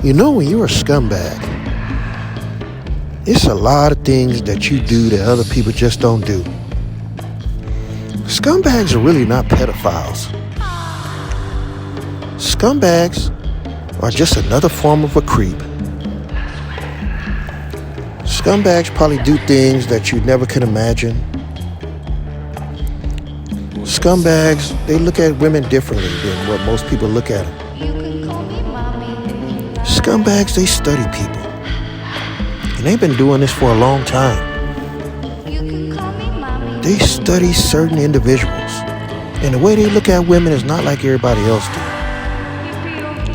You know, when you're a scumbag, it's a lot of things that you do that other people just don't do. Scumbags are really not pedophiles. Scumbags are just another form of a creep. Scumbags probably do things that you never could imagine. Scumbags, they look at women differently than what most people look at them. Scumbags, they study people. And they've been doing this for a long time. They study certain individuals. And the way they look at women is not like everybody else do.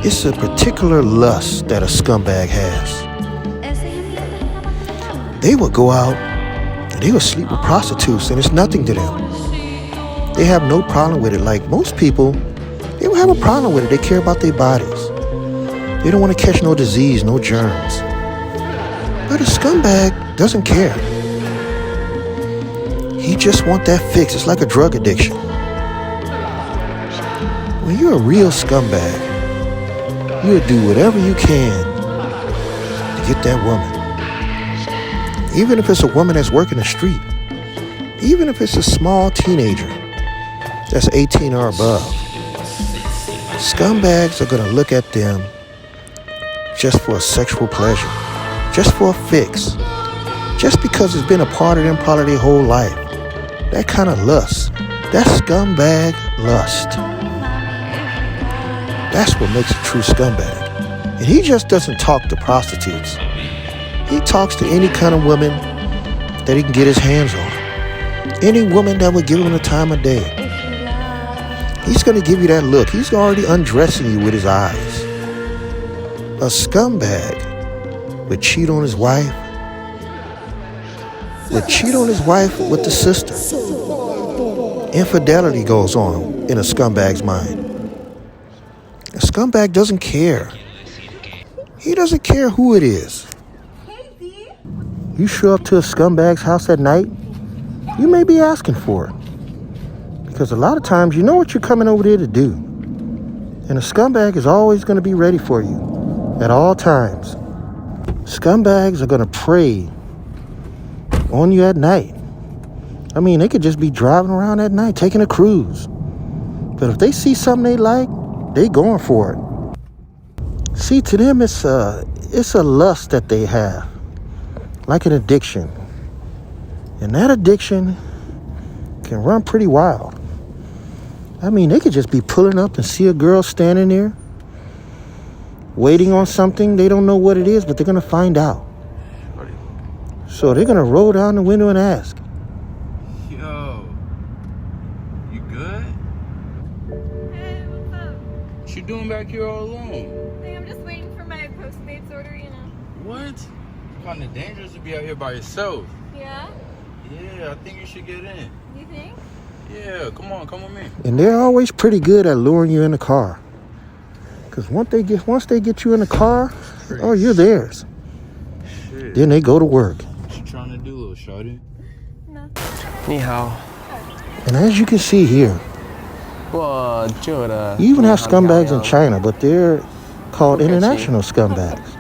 It's a particular lust that a scumbag has. They would go out and they would sleep with prostitutes and it's nothing to them. They have no problem with it. Like most people, they don't have a problem with it. They care about their bodies. They don't want to catch no disease, no germs. But a scumbag doesn't care. He just wants that fix. It's like a drug addiction. When you're a real scumbag, you'll do whatever you can to get that woman. Even if it's a woman that's working the street. Even if it's a small teenager that's 18 or above. Scumbags are going to look at them just for a sexual pleasure. Just for a fix. Just because it's been a part of them probably their whole life. That kind of lust. That scumbag lust. That's what makes a true scumbag. And he just doesn't talk to prostitutes. He talks to any kind of woman that he can get his hands on. Any woman that would give him the time of day. He's going to give you that look. He's already undressing you with his eyes. A scumbag would cheat on his wife. Would cheat on his wife with the sister. Infidelity goes on in a scumbag's mind. A scumbag doesn't care. He doesn't care who it is. You show up to a scumbag's house at night, you may be asking for it. Because a lot of times you know what you're coming over there to do. And a scumbag is always going to be ready for you at all times. Scumbags are going to prey on you at night. I mean, they could just be driving around at night, taking a cruise. But if they see something they like, they going for it. See, to them, it's a lust that they have. Like an addiction. And that addiction can run pretty wild. I mean, they could just be pulling up and see a girl standing there, waiting on something. They don't know what it is, but they're going to find out. So they're going to roll down the window and ask. Yo, you good? Hey, what's up? What you doing back here all alone? Hey, I'm just waiting for my Postmates order, you know. What? Kind of dangerous to be out here by yourself. Yeah? Yeah, I think you should get in. You think? Yeah, come on, come with me. And they're always pretty good at luring you in the car. Because once they get you in the car, oh, you're theirs. Shit. Then they go to work. What you trying to do, little shorty? No. 你好， And as you can see here, 我觉得 you even have scumbags in China, but they're called international scumbags.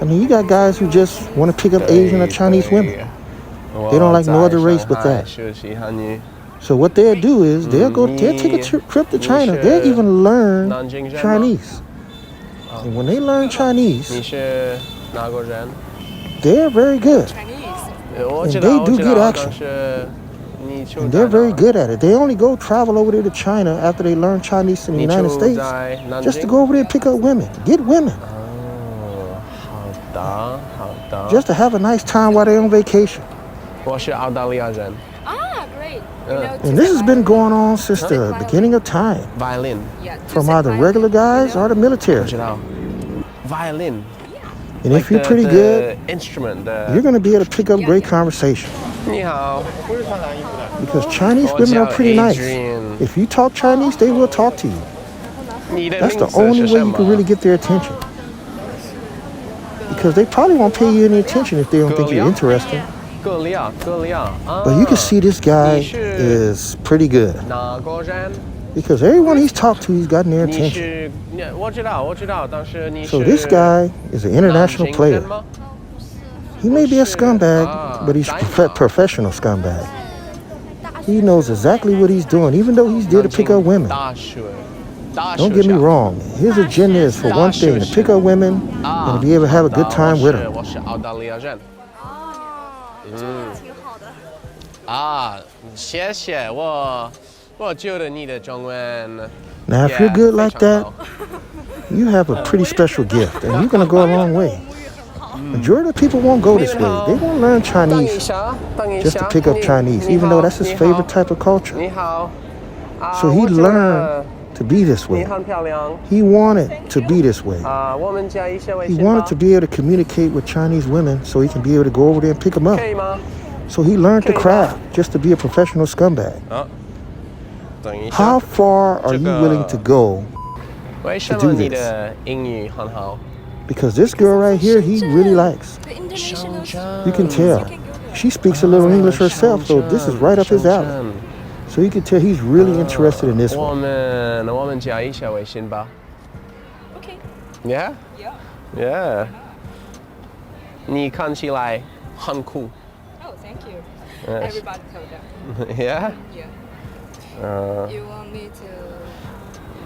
I mean, you got guys who just want to pick up Asian or Chinese women. They don't like no other race but that. So what they'll do is they'll take a trip to China. They'll even learn Chinese. And when they learn Chinese, 你是哪国人？ they're very good. 我知 And 道， they 我 do 知 good 道， action. 但是你住 And 在 they're very 哪？ good at it. They only go travel over there to China after they learn Chinese in the 你 United 住 States 在南 just to 京？ go over there and pick up women, get women, 哦，好的，好的。 just to have a nice time while they're on vacation. 我是澳大利亚人 Ah, great. You know, And this has been going on since the beginning of time, ，violin， yeah, from either regular guys or the 我 military. 知道，violin。 And if you're pretty good, instrument you're going to be able to pick up great conversation. 你好， Because Chinese women are pretty nice. If you talk Chinese, they will talk to you. 你的 That's 名 the 字 only 是 way 什 you can 么？ really get their attention. Because they probably won't pay you any attention if they don't think you're interesting. 格利亚，格利亚。 But you can see this guy is pretty good. 哪国人？ Because everyone he's talked to, he's gotten their attention. So this guy is an international player. He may be a scumbag, but he's a professional scumbag. He knows exactly what he's doing, even though he's there to pick up women. Don't get me wrong. His agenda is for one thing, to pick up women and to be able to have a good time with them. Now, if you're good like that, you have a pretty special gift, and you're going to go a long way. Majority of people won't go this way. They won't learn Chinese just to pick up Chinese, even though that's his favorite type of culture. So he learned to be this way. He wanted to be this way. He wanted to be able to communicate with Chinese women so he can be able to go over there and pick them up. So he learned the craft just to be a professional scumbag. How far are you willing to go to do this? Because this girl right here, he really likes. You can tell. She speaks a little English herself, so this is right up his alley. So you can tell he's really interested in this one. Okay. Yeah? Yeah. Yeah. 你看起来很酷。 Oh, thank you. Yes. Everybody told that. Yeah? Yeah. You want me to?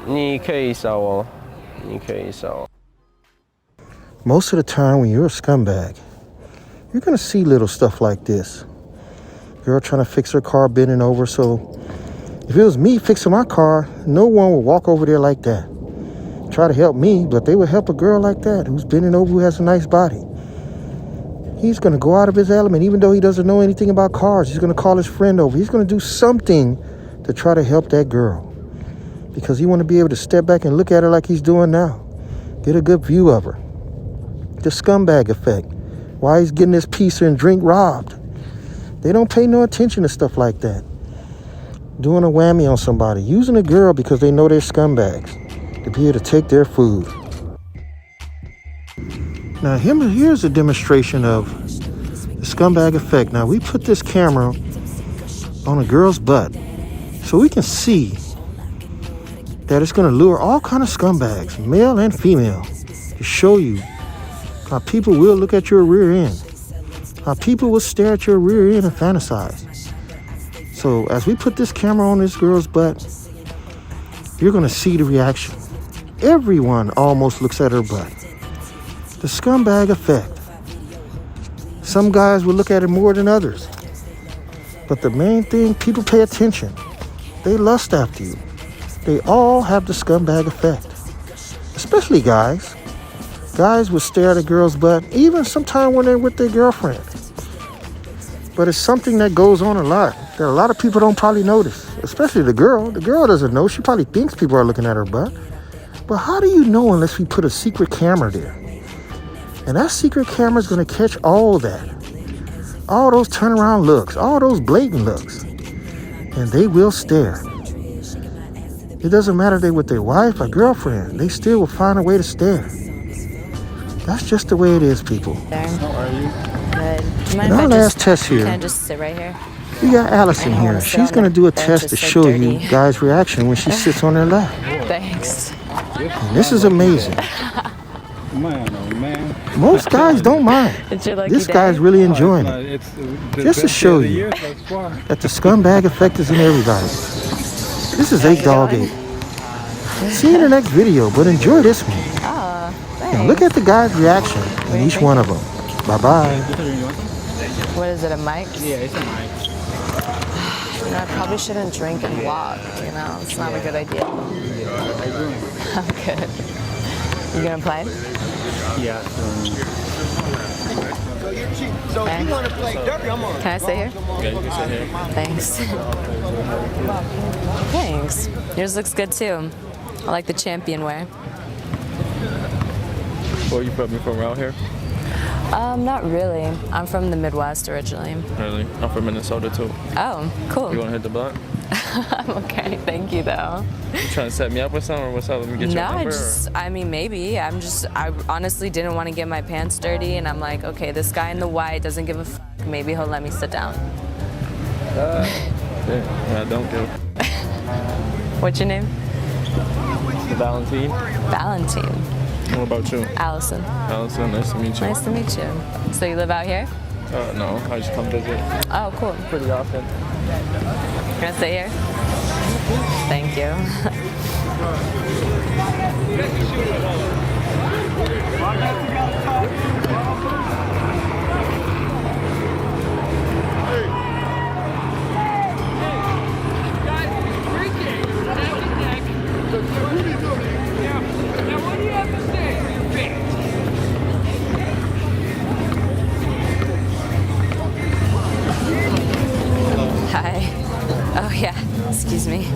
你可以扫我，你可以扫我。 Most of the time when you're a scumbag, you're going to see little stuff like this. Girl trying to fix her car bending over. So if it was me fixing my car, no one would walk over there like that. Try to help me, but they would help a girl like that who's bending over, who has a nice body. He's going to go out of his element, even though he doesn't know anything about cars. He's going to call his friend over. He's going to do something to try to help that girl, because he want to be able to step back and look at her like he's doing now. Get a good view of her. The Scumbag Effect. Why he's getting his pizza and drink robbed. They don't pay no attention to stuff like that. Doing a whammy on somebody. Using a girl because they know they're scumbags to be able to take their food. Now here's a demonstration of the Scumbag Effect. Now we put this camera on a girl's butt so we can see that it's going to lure all kind of scumbags, male and female, to show you how people will look at your rear end. How people will stare at your rear end and fantasize. So as we put this camera on this girl's butt, you're going to see the reaction. Everyone almost looks at her butt. The Scumbag Effect. Some guys will look at it more than others. But the main thing, people pay attention. They lust after you. They all have the Scumbag Effect. Especially guys. Guys will stare at a girl's butt, even sometimes when they're with their girlfriend. But it's something that goes on a lot, that a lot of people don't probably notice, especially the girl. The girl doesn't know. She probably thinks people are looking at her butt. But how do you know unless we put a secret camera there? And that secret camera is going to catch all that. All those turnaround looks, all those blatant looks. And they will stare. It doesn't matter if they're with their wife or girlfriend. They still will find a way to stare. That's just the way it is, people. How are you? Good. Do you mind In if our I last test here, can I just sit right here? we got Allison I here. wanna sit She's on going to the do a bench. test to It's, like, show you dirty. guys' reaction when she sits on their lap. Thanks. And this is amazing. Man, oh man. Most guys don't mind. It's your lucky This day. guy's really enjoying it. It's the Just to best show day of the you year thus far. that the Scumbag Effect is in everybody. This is 8 Dog 8. See you in the next video, but enjoy this one. And look at the guy's reaction in each one of them. Bye-bye. What is it, a mic? Yeah, it's a mic. You know, I probably shouldn't drink and vlog, you know? It's not a good idea. I'm good. You gonna play? Yeah. Okay. Can I sit here? Yeah, you can sit here. Thanks. Thanks. Yours looks good too. I like the champion wear. Where you from? You from around here? Not really. I'm from the Midwest originally. Really? I'm from Minnesota too. Oh, cool. You want to hit the blunt? I'm okay. Thank you though. You trying to set me up with something, or what's up? Let me get your No, number. I mean, maybe. I honestly didn't want to get my pants dirty, and I'm like, okay, this guy in the white doesn't give a fuck. Maybe he'll let me sit down. Yeah, don't give. What's your name? Valentine. Valentine. What about you? Allison. Allison, nice to meet you. Nice to meet you. So you live out here? No, I just come visit Oh, cool. pretty often. Can I stay here? Thank you. Hi. Oh yeah. Excuse me.